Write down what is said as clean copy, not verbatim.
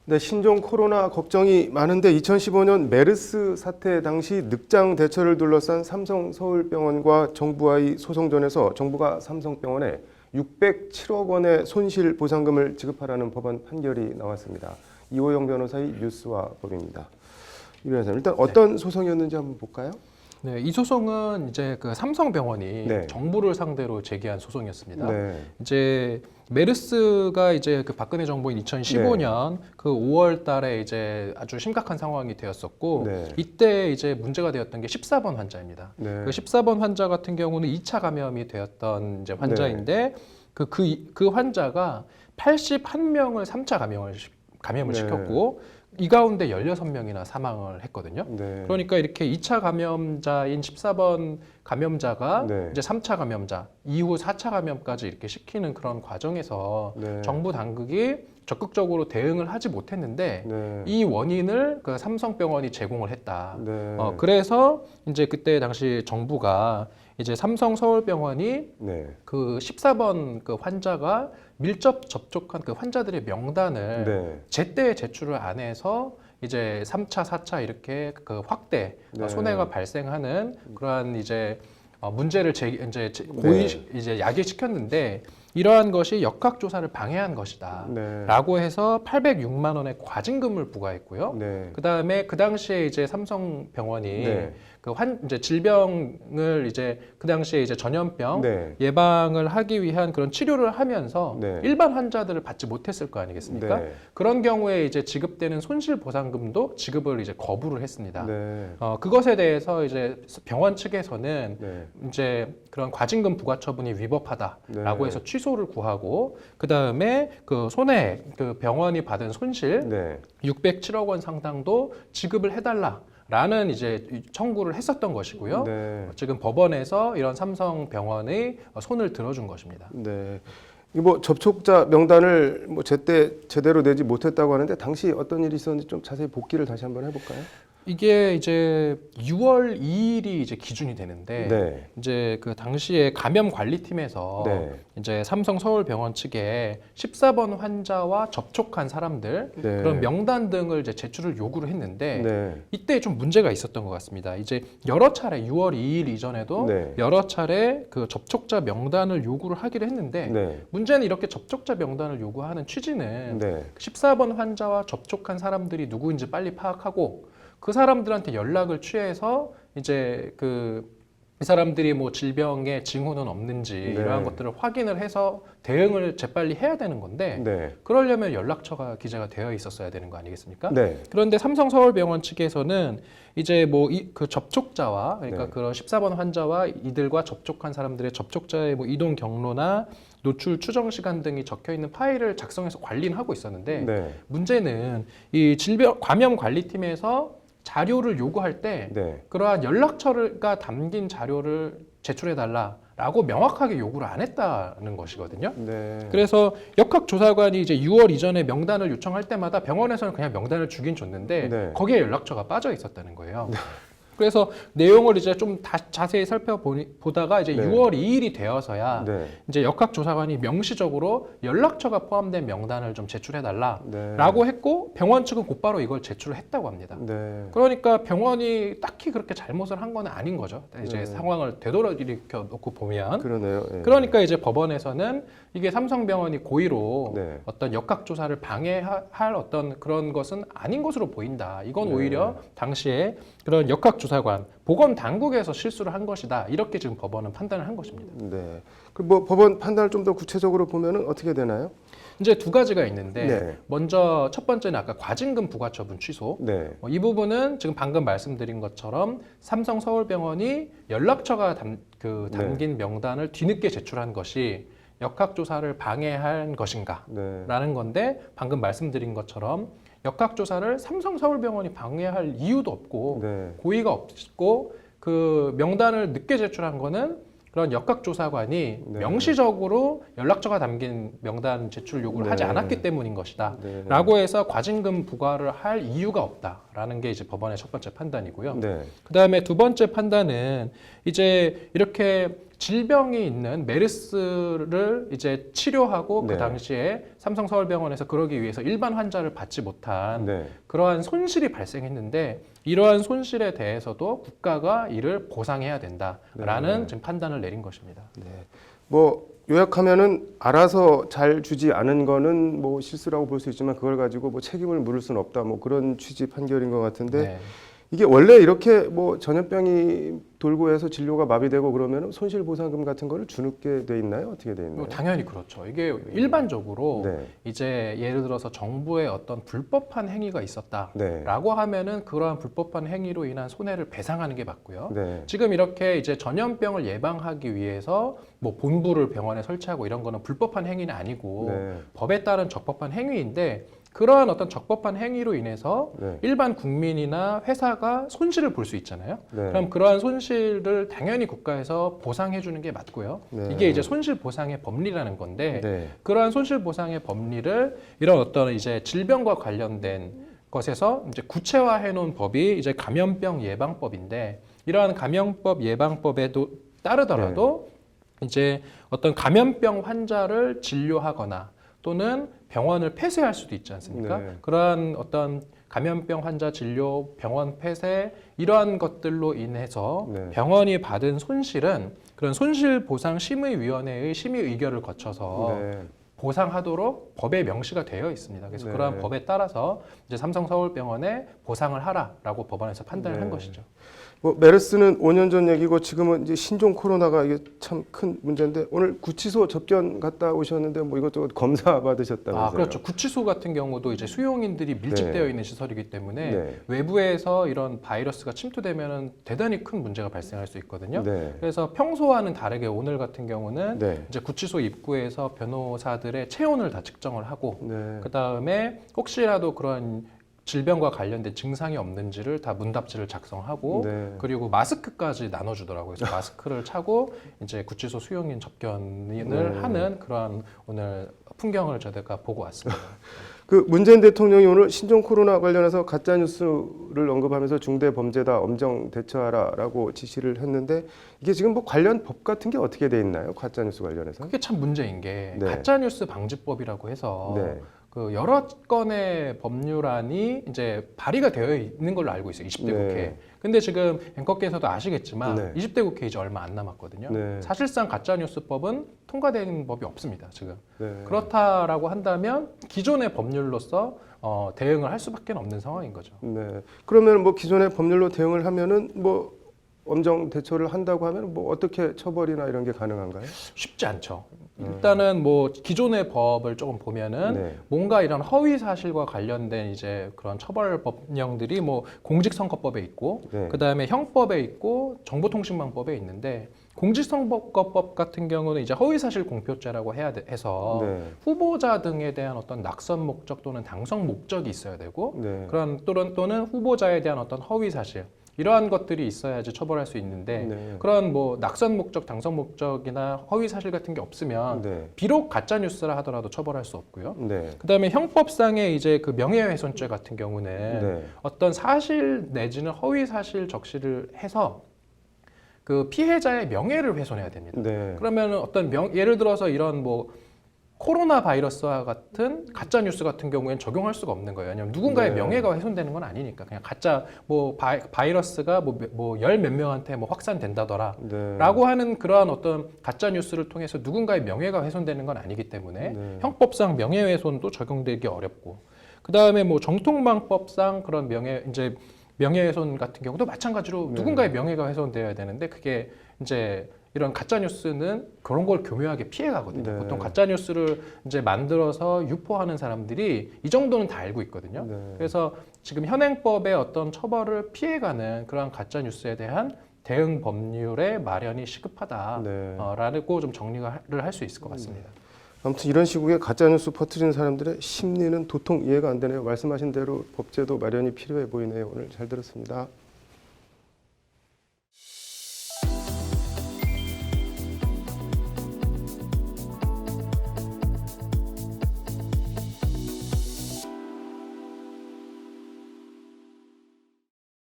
네, 신종 코로나 걱정이 많은데 2015년 메르스 사태 당시 늑장 대처를 둘러싼 삼성 서울병원과 정부와의 소송전에서 정부가 삼성병원에 607억 원의 손실 보상금을 지급하라는 법원 판결이 나왔습니다. 이호영 변호사의 뉴스와 법입니다. 이 변호사님, 일단 어떤 소송이었는지 한번 볼까요? 네, 이 소송은 이제 그 삼성병원이 네. 정부를 상대로 제기한 소송이었습니다. 네. 이제 메르스가 이제 그 박근혜 정부인 2015년 그 5월 달에 이제 아주 심각한 상황이 되었었고 네. 이때 이제 문제가 되었던 게 14번 환자입니다. 네. 그 14번 환자 같은 경우는 2차 감염이 되었던 이제 환자인데 그 환자가 81명을 3차 감염을 네. 시켰고 이 가운데 16명이나 사망을 했거든요. 네. 그러니까 이렇게 2차 감염자인 14번 감염자가 네. 이제 3차 감염자, 이후 4차 감염까지 이렇게 시키는 그런 과정에서 네. 정부 당국이 적극적으로 대응을 하지 못했는데 네. 이 원인을 그 삼성병원이 제공을 했다. 네. 그래서 이제 그때 당시 정부가 이제 삼성 서울병원이 네. 그 14번 그 환자가 밀접 접촉한 그 환자들의 명단을 네. 제때 제출을 안 해서 이제 3차, 4차 이렇게 그 확대 네. 손해가 발생하는 그러한 이제 문제를 이제 야기시켰는데 이러한 것이 역학조사를 방해한 것이다. 네. 라고 해서 806만 원의 과징금을 부과했고요. 네. 그 다음에 그 당시에 이제 삼성병원이 네. 이제 질병을 이제 그 당시에 이제 전염병 네. 예방을 하기 위한 그런 치료를 하면서 네. 일반 환자들을 받지 못했을 거 아니겠습니까? 네. 그런 경우에 이제 지급되는 손실 보상금도 지급을 이제 거부를 했습니다. 네. 그것에 대해서 이제 병원 측에서는 네. 이제 그런 과징금 부과 처분이 위법하다라고 네. 해서 취소를 구하고 그 다음에 그 그 병원이 받은 손실 네. 607억 원 상당도 지급을 해달라라는 이제 청구를 했었던 것이고요. 네. 지금 법원에서 이런 삼성병원의 손을 들어준 것입니다. 네. 이 뭐 접촉자 명단을 뭐 제대로 내지 못했다고 하는데 당시 어떤 일이 있었는지 좀 자세히 복기를 다시 한번 해볼까요? 이게 이제 6월 2일이 이제 기준이 되는데 네. 이제 그 당시에 감염 관리팀에서 네. 이제 삼성 서울병원 측에 14번 환자와 접촉한 사람들 네. 그런 명단 등을 이제 제출을 요구를 했는데 네. 이때 좀 문제가 있었던 것 같습니다. 이제 여러 차례 6월 2일 이전에도 네. 여러 차례 그 접촉자 명단을 요구를 하기로 했는데 네. 문제는 이렇게 접촉자 명단을 요구하는 취지는 네. 14번 환자와 접촉한 사람들이 누구인지 빨리 파악하고 그 사람들한테 연락을 취해서 이제 이 사람들이 뭐 질병의 징후는 없는지 네. 이러한 것들을 확인을 해서 대응을 재빨리 해야 되는 건데 네. 그러려면 연락처가 기재가 되어 있었어야 되는 거 아니겠습니까? 네. 그런데 삼성 서울병원 측에서는 이제 뭐 그 접촉자와 그러니까 네. 그런 14번 환자와 이들과 접촉한 사람들의 접촉자의 뭐 이동 경로나 노출 추정 시간 등이 적혀 있는 파일을 작성해서 관리는 하고 있었는데 네. 문제는 이 질병 감염 관리팀에서 자료를 요구할 때 네. 그러한 연락처가 담긴 자료를 제출해 달라라고 명확하게 요구를 안 했다는 것이거든요. 네. 그래서 역학조사관이 이제 6월 이전에 명단을 요청할 때마다 병원에서는 그냥 명단을 주긴 줬는데 네. 거기에 연락처가 빠져 있었다는 거예요. 그래서 내용을 이제 좀 자세히 살펴보다가 이제 네. 6월 2일이 되어서야 네. 이제 역학조사관이 명시적으로 연락처가 포함된 명단을 좀 제출해달라라고 네. 했고 병원 측은 곧바로 이걸 제출을 했다고 합니다. 네. 그러니까 병원이 딱히 그렇게 잘못을 한 건 아닌 거죠. 이제 네. 상황을 되돌아일으켜 놓고 보면. 그러네요. 예. 그러니까 이제 법원에서는 이게 삼성병원이 고의로 네. 어떤 역학조사를 방해할 어떤 그런 것은 아닌 것으로 보인다. 이건 네. 오히려 당시에 그런 역학조사관, 보건당국에서 실수를 한 것이다. 이렇게 지금 법원은 판단을 한 것입니다. 네. 그 뭐 법원 판단을 좀 더 구체적으로 보면은 어떻게 되나요? 이제 두 가지가 있는데 네. 먼저 첫 번째는 아까 과징금 부과처분 취소. 네. 이 부분은 지금 방금 말씀드린 것처럼 삼성 서울병원이 연락처가 담긴 명단을 뒤늦게 제출한 것이 역학조사를 방해한 것인가? 네. 라는 건데 방금 말씀드린 것처럼 역학조사를 삼성 서울병원이 방해할 이유도 없고 네. 고의가 없고 그 명단을 늦게 제출한 거는 그런 역학조사관이 네. 명시적으로 연락처가 담긴 명단 제출 요구를 네. 하지 않았기 때문인 것이다. 네. 라고 해서 과징금 부과를 할 이유가 없다라는 게 이제 법원의 첫 번째 판단이고요. 네. 그 다음에 두 번째 판단은 이제 이렇게 질병이 있는 메르스를 이제 치료하고 네. 그 당시에 삼성서울병원에서 그러기 위해서 일반 환자를 받지 못한 네. 그러한 손실이 발생했는데 이러한 손실에 대해서도 국가가 이를 보상해야 된다라는 네. 지금 판단을 내린 것입니다. 네. 뭐 요약하면은 알아서 잘 주지 않은 거는 뭐 실수라고 볼 수 있지만 그걸 가지고 뭐 책임을 물을 수는 없다. 뭐 그런 취지 판결인 것 같은데 네. 이게 원래 이렇게 뭐 전염병이 돌고 해서 진료가 마비되고 그러면 손실보상금 같은 거를 주게 돼 있나요? 어떻게 돼 있나요? 당연히 그렇죠. 이게 일반적으로 네. 이제 예를 들어서 정부의 어떤 불법한 행위가 있었다라고 네. 하면은 그러한 불법한 행위로 인한 손해를 배상하는 게 맞고요. 네. 지금 이렇게 이제 전염병을 예방하기 위해서 뭐 본부를 병원에 설치하고 이런 거는 불법한 행위는 아니고 네. 법에 따른 적법한 행위인데 그러한 어떤 적법한 행위로 인해서 네. 일반 국민이나 회사가 손실을 볼 수 있잖아요. 네. 그럼 그러한 손실을 당연히 국가에서 보상해 주는 게 맞고요. 네. 이게 이제 손실 보상의 법리라는 건데 네. 그러한 손실 보상의 법리를 이런 어떤 이제 질병과 관련된 것에서 이제 구체화해 놓은 법이 이제 감염병 예방법인데 이러한 감염법 예방법에도 따르더라도 이제 어떤 감염병 환자를 진료하거나 또는 병원을 폐쇄할 수도 있지 않습니까? 네. 그러한 어떤 감염병 환자 진료, 병원 폐쇄 이러한 것들로 인해서 네. 병원이 받은 손실은 그런 손실보상심의위원회의 심의 의결을 거쳐서 네. 보상하도록 법에 명시가 되어 있습니다. 그래서 네. 그러한 법에 따라서 이제 삼성서울병원에 보상을 하라라고 법원에서 판단을 한 네. 것이죠. 뭐 메르스는 5년 전 얘기고 지금은 이제 신종 코로나가 이게 참 큰 문제인데 오늘 구치소 접견 갔다 오셨는데 뭐 이것저것 검사 받으셨다면서요? 그렇죠. 구치소 같은 경우도 이제 수용인들이 밀집되어 네. 있는 시설이기 때문에 네. 외부에서 이런 바이러스가 침투되면 대단히 큰 문제가 발생할 수 있거든요. 네. 그래서 평소와는 다르게 오늘 같은 경우는 네. 이제 구치소 입구에서 변호사들의 체온을 다 측정을 하고 네. 그 다음에 혹시라도 그런 질병과 관련된 증상이 없는지를 다 문답지를 작성하고 네. 그리고 마스크까지 나눠주더라고요. 그래서 마스크를 차고 이제 구치소 수용인 접견을 네. 하는 그런 오늘 풍경을 저희가 보고 왔습니다. 그 문재인 대통령이 오늘 신종 코로나 관련해서 가짜 뉴스를 언급하면서 중대 범죄다 엄정 대처하라라고 지시를 했는데 이게 지금 뭐 관련 법 같은 게 어떻게 돼 있나요? 가짜 뉴스 관련해서? 그게 참 문제인 게 네. 가짜뉴스 방지법이라고 해서 네. 그 여러 건의 법률안이 이제 발의가 되어 있는 걸로 알고 있어요. 20대 네. 국회. 근데 지금 앵커께서도 아시겠지만 네. 20대 국회 이제 얼마 안 남았거든요. 네. 사실상 가짜뉴스법은 통과된 법이 없습니다. 지금. 네. 그렇다라고 한다면 기존의 법률로서 대응을 할 수밖에 없는 상황인 거죠. 네. 그러면 뭐 기존의 법률로 대응을 하면은 뭐 엄정 대처를 한다고 하면 뭐 어떻게 처벌이나 이런 게 가능한가요? 쉽지 않죠. 일단은 뭐 기존의 법을 조금 보면은 네. 뭔가 이런 허위 사실과 관련된 이제 그런 처벌 법령들이 뭐 공직선거법에 있고 네. 그다음에 형법에 있고 정보통신망법에 있는데 공직선거법 같은 경우는 이제 허위사실 공표죄라고 해서 네. 후보자 등에 대한 어떤 낙선 목적 또는 당선 목적이 있어야 되고 네. 그런 또는 후보자에 대한 어떤 허위사실 이러한 것들이 있어야지 처벌할 수 있는데 네. 그런 뭐 낙선 목적, 당선 목적이나 허위 사실 같은 게 없으면 네. 비록 가짜 뉴스라 하더라도 처벌할 수 없고요. 네. 그다음에 형법상의 이제 그 명예훼손죄 같은 경우는 네. 어떤 사실 내지는 허위 사실 적시를 해서 그 피해자의 명예를 훼손해야 됩니다. 네. 그러면 어떤 예를 들어서 이런 뭐 코로나 바이러스와 같은 가짜 뉴스 같은 경우에는 적용할 수가 없는 거예요. 왜냐하면 누군가의 네. 명예가 훼손되는 건 아니니까 그냥 가짜 뭐 바이러스가 뭐 열 몇 명한테 뭐 확산된다더라. 네. 라고 하는 그러한 어떤 가짜 뉴스를 통해서 누군가의 명예가 훼손되는 건 아니기 때문에 네. 형법상 명예훼손도 적용되기 어렵고 그 다음에 뭐 정통망법상 그런 명예훼손 같은 경우도 마찬가지로 네. 누군가의 명예가 훼손되어야 되는데 그게 이제 이런 가짜 뉴스는 그런 걸 교묘하게 피해가거든요. 네. 보통 가짜 뉴스를 이제 만들어서 유포하는 사람들이 이 정도는 다 알고 있거든요. 네. 그래서 지금 현행법의 어떤 처벌을 피해가는 그러한 가짜 뉴스에 대한 대응 법률의 마련이 시급하다라고 좀 정리를 할 수 있을 것 같습니다. 아무튼 이런 시국에 가짜뉴스 퍼뜨리는 사람들의 심리는 도통 이해가 안 되네요. 말씀하신 대로 법제도 마련이 필요해 보이네요. 오늘 잘 들었습니다.